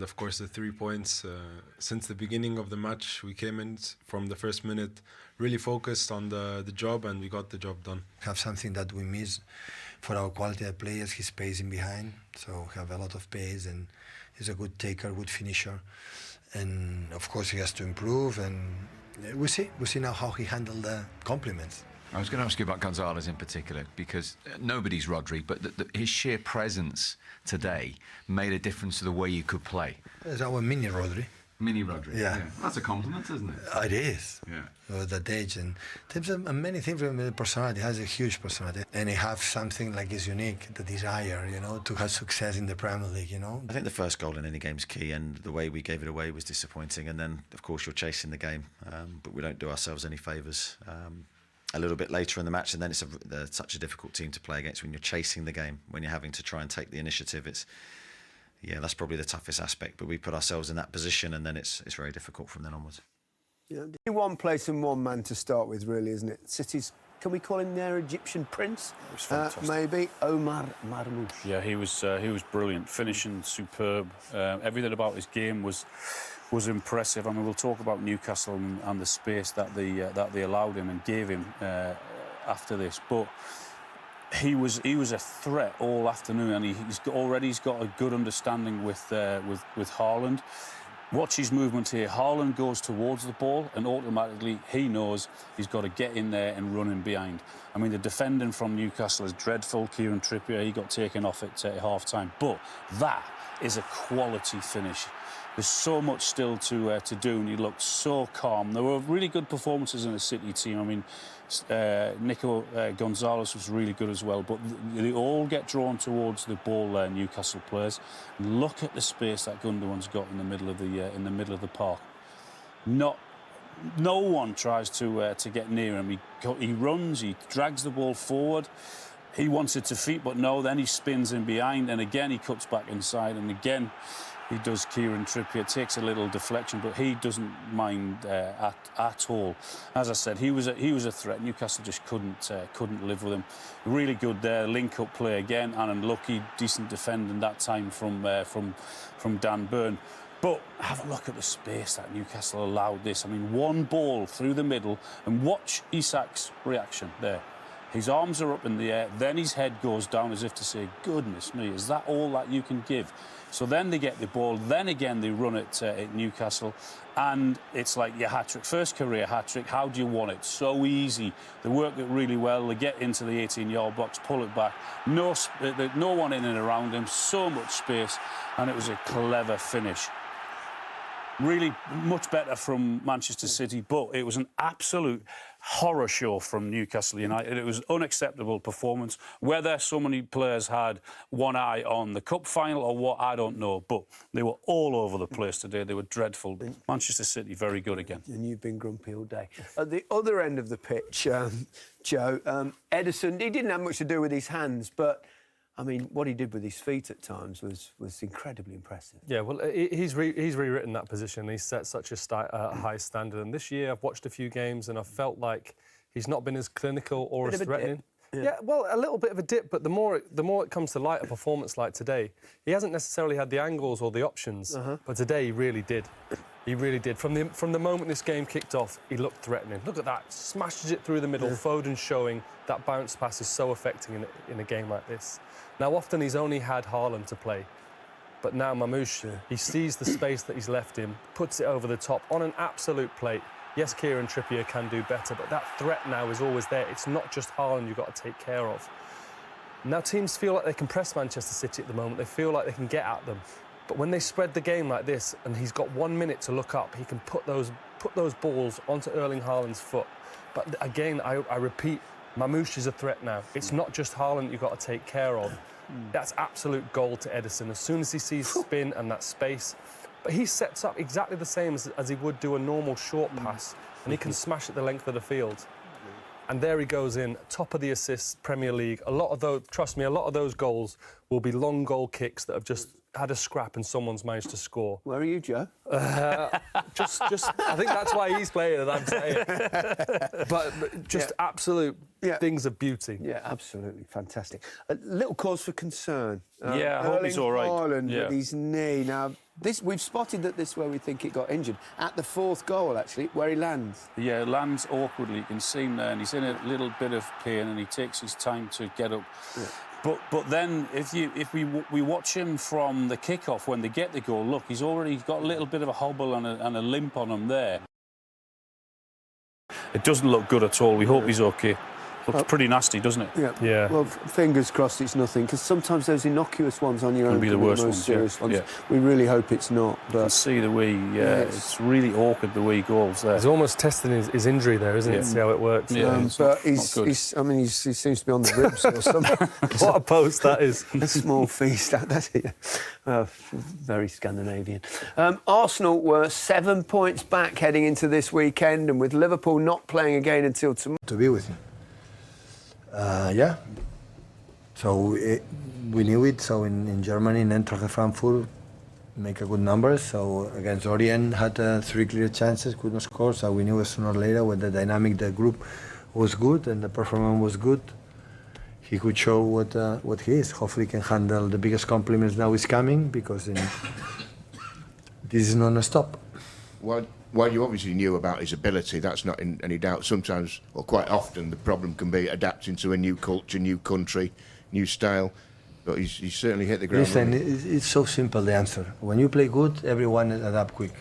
Of course, the 3 points, since the beginning of the match, we came in from the first minute really focused on the job, and we got the job done. Have something that we miss for our quality of players, his pace in behind. So have a lot of pace, and he's a good taker, good finisher. And of course he has to improve, and we'll see now how he handled the compliments. I was going to ask you about Gonzalez in particular, because nobody's Rodri, but his sheer presence today made a difference to the way you could play. It's our mini Rodri. Mini Rodri. Yeah. That's a compliment, isn't it? It is. Yeah. That age, and there's many things with the personality. He has a huge personality, and he has something like is unique, the desire, to have success in the Premier League. I think the first goal in any game is key, and the way we gave it away was disappointing. And then, of course, you're chasing the game, but we don't do ourselves any favours. A little bit later in the match, and then it's such a difficult team to play against when you're chasing the game, when you're having to try and take the initiative. That's probably the toughest aspect, but we put ourselves in that position, and then it's very difficult from then onwards. Yeah, one place and one man to start with, really, isn't it? City's, can we call him their Egyptian prince? Maybe Omar Marmoush. Yeah, he was brilliant, finishing superb. Everything about his game was impressive. I mean, we'll talk about Newcastle and the space that they allowed him and gave him after this, but he was a threat all afternoon, and he's got a good understanding with Haaland. Watch his movement here. Haaland goes towards the ball, and automatically he knows he's got to get in there and run in behind. I mean, the defending from Newcastle is dreadful. Kieran Trippier, he got taken off at half-time, but that is a quality finish. There's so much still to do, and he looked so calm. There were really good performances in the City team. I mean, Nico Gonzalez was really good as well, but they all get drawn towards the ball, Newcastle players. And look at the space that Gundogan's got in the middle of the park. No one tries to get near him. He runs, he drags the ball forward. He wants it to feet, but no, then he spins in behind, and again he cuts back inside, and again he does Kieran Trippier. Takes a little deflection, but he doesn't mind at all. As I said, he was a threat. Newcastle just couldn't live with him. Really good there, link-up play again, and unlucky, decent defending that time from Dan Burn. But have a look at the space that Newcastle allowed this. I mean, one ball through the middle, and watch Isak's reaction there. His arms are up in the air, then his head goes down as if to say, goodness me, is that all that you can give? So then they get the ball, then again they run it at Newcastle, and it's like your hat-trick, first career hat-trick. How do you want it? So easy. They work it really well, they get into the 18-yard box, pull it back, no one in and around him, so much space, and it was a clever finish. Really much better from Manchester City, but it was an absolute horror show from Newcastle United. It was unacceptable performance. Whether so many players had one eye on the cup final or what, I don't know, but they were all over the place today. They were dreadful. Manchester City, very good again. And you've been grumpy all day. At the other end of the pitch, Joe, Ederson, he didn't have much to do with his hands, but I mean, what he did with his feet at times was incredibly impressive. Yeah, well, he's rewritten that position. He's set such a high standard. And this year, I've watched a few games and I've felt like he's not been as clinical or as threatening. Yeah, well, a little bit of a dip, but the more it comes to light, a performance like today, he hasn't necessarily had the angles or the options, but today he really did. He really did. From the moment this game kicked off, he looked threatening. Look at that, smashes it through the middle. Foden showing that bounce pass is so effective in a game like this. Now, often he's only had Haaland to play, but now Marmoush, he sees the space that he's left him, puts it over the top on an absolute plate. Yes, Kieran Trippier can do better, but that threat now is always there. It's not just Haaland you've got to take care of. Now teams feel like they can press Manchester City at the moment. They feel like they can get at them. But when they spread the game like this and he's got 1 minute to look up, he can put those balls onto Erling Haaland's foot. But again, I repeat, Marmoush is a threat now. It's not just Haaland you've got to take care of. That's absolute gold to Ederson. As soon as he sees spin and that space, but he sets up exactly the same as he would do a normal short pass, and he can smash it the length of the field. And there he goes in, top of the assists, Premier League. A lot of those, trust me, a lot of those goals will be long goal kicks that have just had a scrap and someone's managed to score. Where are you, Joe? Just, I think that's why he's playing, and I'm saying. But just absolute things of beauty. Yeah, absolutely fantastic. A little cause for concern. Yeah, I hope he's all right. Haaland with his knee. Now, we've spotted that this is where we think it got injured. At the fourth goal, actually, where he lands. Yeah, lands awkwardly. You can see him there, and he's in a little bit of pain, and he takes his time to get up. Yeah. But then if we watch him from the kick-off when they get the goal, look, he's already got a little bit of a hobble and a limp on him there. It doesn't look good at all. We hope he's okay. Looks pretty nasty, doesn't it? Yeah. Well, fingers crossed it's nothing, because sometimes those innocuous ones on your own can be the worst ones, serious ones. Yeah. We really hope it's not. But you can see the way, it's really awkward the way he goes there. He's almost testing his injury there, isn't he? See how it works. Yeah, but he seems to be on the ribs or something. What a post that is. A small feast, that's it. Very Scandinavian. Arsenal were 7 points back heading into this weekend, and with Liverpool not playing again until tomorrow. To be with him. So we knew it. So in Germany, in Eintracht Frankfurt, make a good numbers. So against Orient, had 3 clear chances, could not score. So we knew sooner or later when the dynamic, the group was good and the performance was good, he could show what he is. Hopefully, he can handle the biggest compliments now is coming, because this is non-stop. While you obviously knew about his ability, that's not in any doubt. Sometimes, or quite often, the problem can be adapting to a new culture, new country, new style. But he's certainly hit the ground. Listen, it's so simple, the answer. When you play good, everyone adapt quick.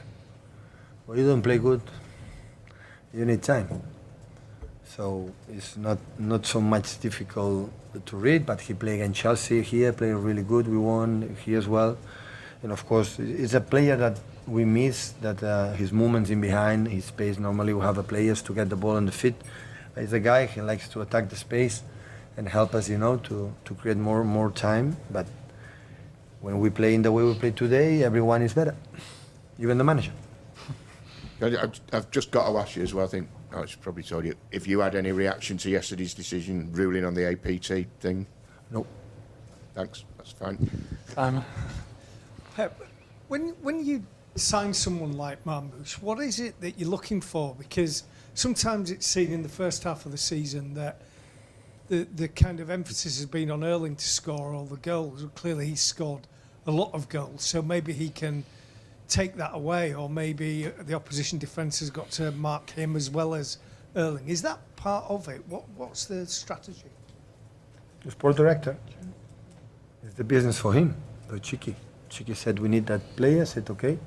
When you don't play good, you need time. So it's not so much difficult to read, but he played against Chelsea here, played really good. We won here as well. And of course, it's a player that we miss, that his movements in behind, his space. Normally we have the players to get the ball on the feet. He's a guy, he likes to attack the space and help us, to create more time. But when we play in the way we play today, everyone is better, even the manager. I've just got to ask you as well, I think I should probably told you, if you had any reaction to yesterday's decision ruling on the APT thing? No. Thanks, that's fine. Pep, when you sign someone like Marmoush, what is it that you're looking for? Because sometimes it's seen in the first half of the season that the kind of emphasis has been on Erling to score all the goals. Clearly he's scored a lot of goals, so maybe he can take that away, or maybe the opposition defence has got to mark him as well as Erling. Is that part of it? What's the strategy? The sport director. It's the business for him, the Chiqui. Chiqui said, we need that player. I said, okay.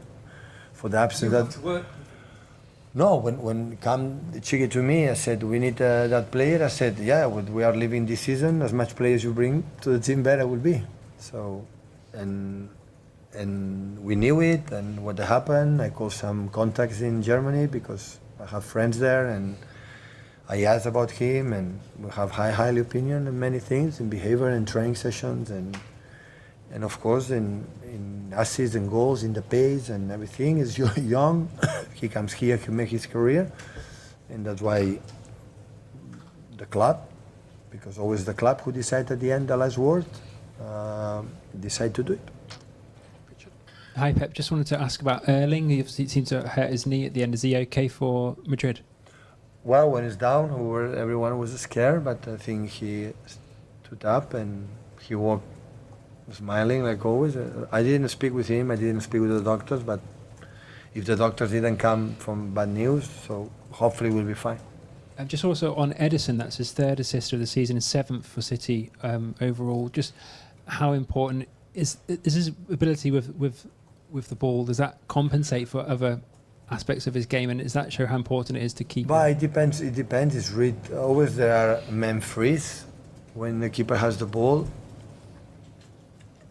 For the absence that... No, when come Chiqui to me, I said, we need that player. I said, yeah, we are leaving this season. As much players you bring to the team, better will be. So, and we knew it, and what happened, I called some contacts in Germany because I have friends there, and I asked about him, and we have highly opinion on many things, in behavior and training sessions, and of course in assists and goals, in the pace and everything. Is young. He comes here to make his career, and that's why the club, because always the club who decide at the end the last word, decide to do it. Hi Pep, just wanted to ask about Erling. He obviously seemed to hurt his knee at the end. Is he okay for Madrid? Well, when he's down, everyone was scared, but I think he stood up and he walked smiling like always. I didn't speak with him, I didn't speak with the doctors, but if the doctors didn't come from bad news, so hopefully we'll be fine. Just also on Edison, that's his 3rd assist of the season and 7th for City overall. Just how important is his ability with the ball? Does that compensate for other aspects of his game, and does that show how important it is to keep? But it depends. It's always there are men freeze when the keeper has the ball.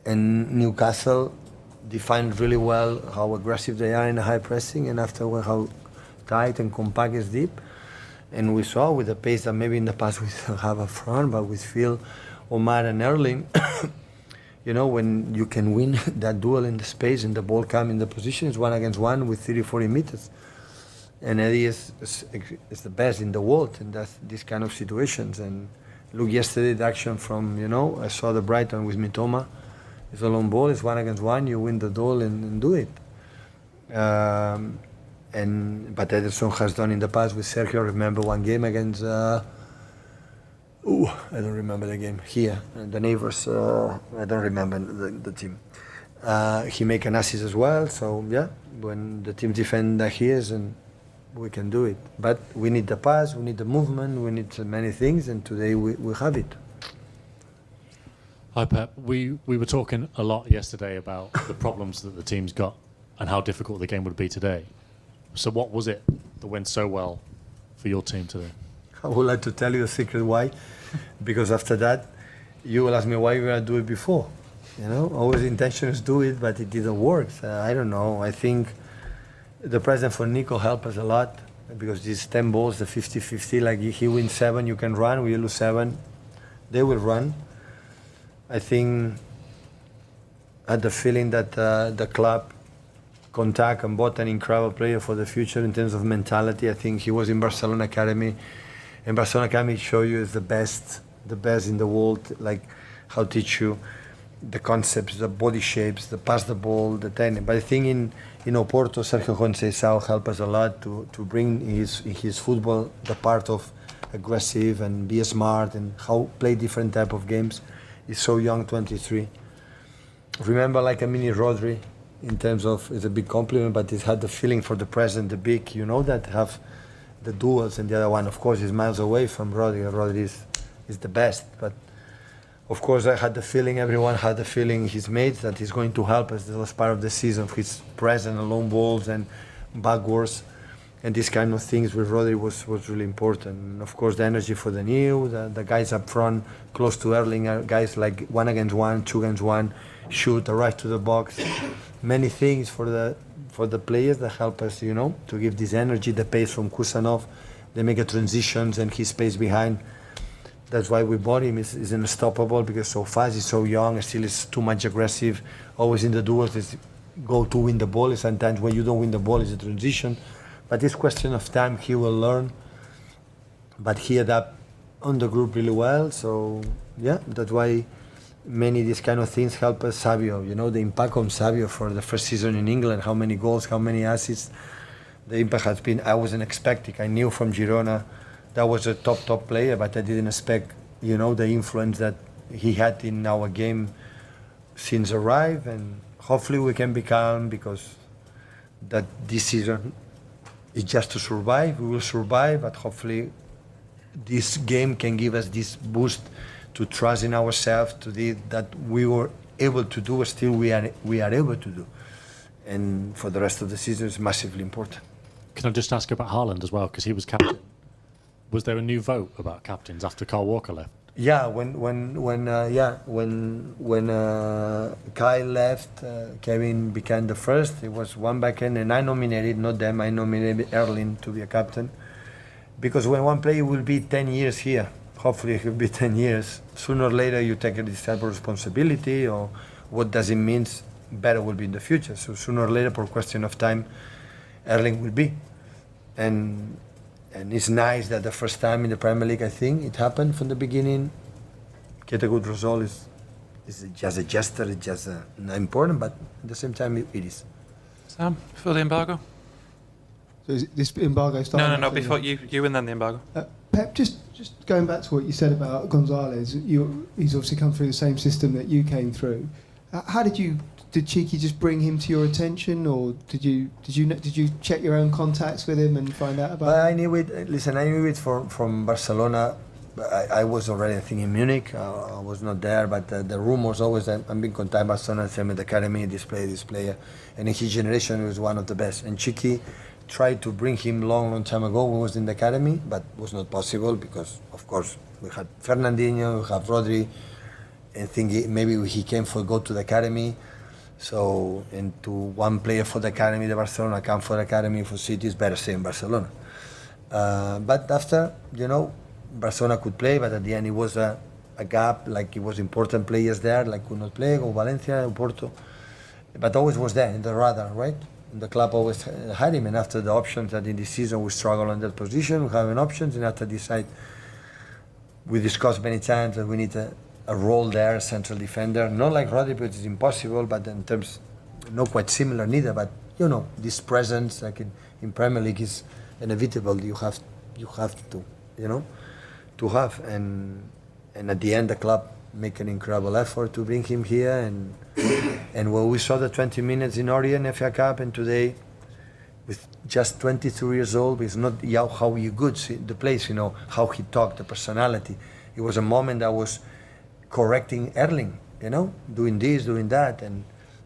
And Newcastle defined really well how aggressive they are in the high pressing, and after how tight and compact is deep. And we saw with the pace that maybe in the past we still have a front, but with Phil, Omar and Erling, when you can win that duel in the space and the ball come in the position, it's 1 against 1 with 30-40 meters. And Eddie is the best in the world in these kind of situations. And look, yesterday the action from, I saw the Brighton with Mitoma, It's a long ball. It's 1-against-1. You win the duel and do it. But Ederson has done in the past with Sergio. I remember one game against. I don't remember the game here. The neighbors. I don't remember the team. He make an assist as well. So yeah, when the team defend like he is, and we can do it. But we need the pass. We need the movement. We need many things, and today we have it. Hi Pep, we were talking a lot yesterday about the problems that the team's got and how difficult the game would be today. So what was it that went so well for your team today? I would like to tell you a secret why, because after that, you will ask me why we didn't do it before. You know, always the intention is do it, but it didn't work. I don't know. I think the present for Nico helped us a lot because these 10 balls, the 50-50, like he wins 7, you can run. We lose 7, they will run. I think I had the feeling that the club contact and bought an incredible player for the future in terms of mentality. I think he was in Barcelona Academy, and Barcelona Academy show you is the best in the world, like how teach you the concepts, the body shapes, the pass the ball, the technique. But I think in Oporto, Sergio Conceição helped us a lot to bring in his football the part of aggressive and be smart and how play different type of games. He's so young, 23. Remember like a mini Rodri in terms of, it's a big compliment, but he's had the feeling for the present, the big, that have the duels, and the other one, of course, is miles away from Rodri. Rodri is the best, but of course, I had the feeling, everyone had the feeling, his mates, that he's going to help us. This was part of the season, his presence, long balls and backwards, and these kind of things with Rodri was really important. And of course, the energy for the new, the guys up front, close to Erling, guys like 1-against-1, 2-against-1, shoot, arrive to the box. Many things for the players that help us, to give this energy, the pace from Kusanov. They make a transitions and his pace behind. That's why we bought him. He's unstoppable because so fast, he's so young, still is too much aggressive. Always in the duels, is go to win the ball. Sometimes when you don't win the ball, it's a transition. But it's question of time. He will learn. But he adapt on the group really well. So yeah, that's why many these kind of things help us. Savio, the impact on Savio for the first season in England, how many goals, how many assists. The impact has been, I wasn't expecting. I knew from Girona that was a top player, but I didn't expect, the influence that he had in our game since arrive. And hopefully we can be calm because that this season is just to survive. We will survive, but hopefully this game can give us this boost to trust in ourselves, to that we were able to do, still we are able to do. And for the rest of the season, it's massively important. Can I just ask about Haaland as well, because he was captain? Was there a new vote about captains after Kyle Walker left? Yeah, when Kyle left, Kevin became the first. It was one backend, and I nominated, not them, I nominated Erling to be a captain. Because when one player will be 10 years here, hopefully it will be 10 years, sooner or later you take this type of responsibility, or what does it mean, better will be in the future. So sooner or later, for a question of time, Erling will be. And it's nice that the first time in the Premier League, I think, it happened from the beginning. Get a good result is just a gesture, it's just not important, but at the same time, it is. Sam, before the embargo? So is this embargo starting? No, before you and then the embargo. Pep, just going back to what you said about Gonzalez, he's obviously come through the same system that you came through. How did Cheeky just bring him to your attention, or did you check your own contacts with him and find out about? I knew it. Listen, I knew it from Barcelona. I was already, I think, in Munich. I was not there, but the rumors always. I'm being contacted by Barcelona, same with the academy, this player, and in his generation, he was one of the best. And Cheeky tried to bring him long time ago when he was in the academy, but was not possible because, of course, we had Fernandinho, we have Rodri, and think maybe he came go to the academy. So, and to one player for the academy, the Barcelona come for the academy for City, is better stay in Barcelona. But after, Barcelona could play, but at the end it was a gap, like it was important players there, like could not play, or Valencia, or Porto. But always was there in the radar, right? And the club always had him, and after the options that in this season we struggle on that position, we have an options, and after decide, we discussed many times that we need a a role there, central defender. Not like Rodri, but it's impossible. But in terms, not quite similar neither. But you know, this presence, like in Premier League, is inevitable. You have to, you know, to have. And at the end, the club make an incredible effort to bring him here. And when we saw the 20 minutes in Orient FA Cup, and today, with just 23 years old, it's not how you good see the place, you know, how he talked, the personality. It was a moment that was correcting Erling, you know, doing this, doing that, and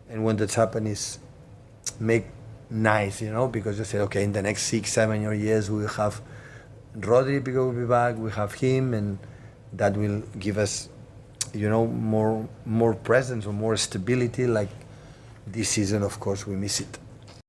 when that's happened, is make nice, you know, because you say, okay, in the next 6-7 years we will have Rodri because will be back, we have him, and that will give us, you know, more presence or more stability. Like this season, of course, we miss it.